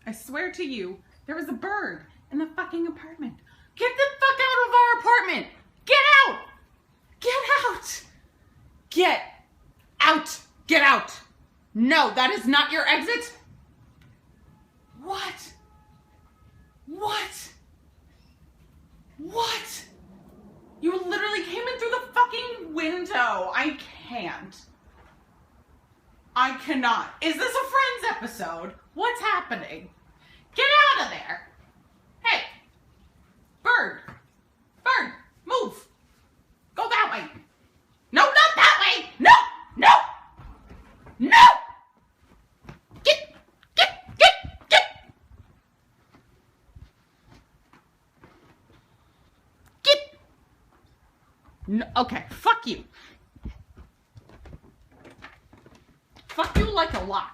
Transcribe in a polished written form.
I swear to you, there was a bird in the fucking apartment. Get the fuck out of our apartment! Get out! Get out! Get out! Get out! No, that is not your exit. What? What? What? You literally came in through the fucking window. I can't. I cannot. Is this a Friends episode? What's happening? Get out of there. Hey. Bird. Bird. Move. Go that way. No, not that way. No. No. No. Get. No, okay, fuck you. Fuck you like a lot.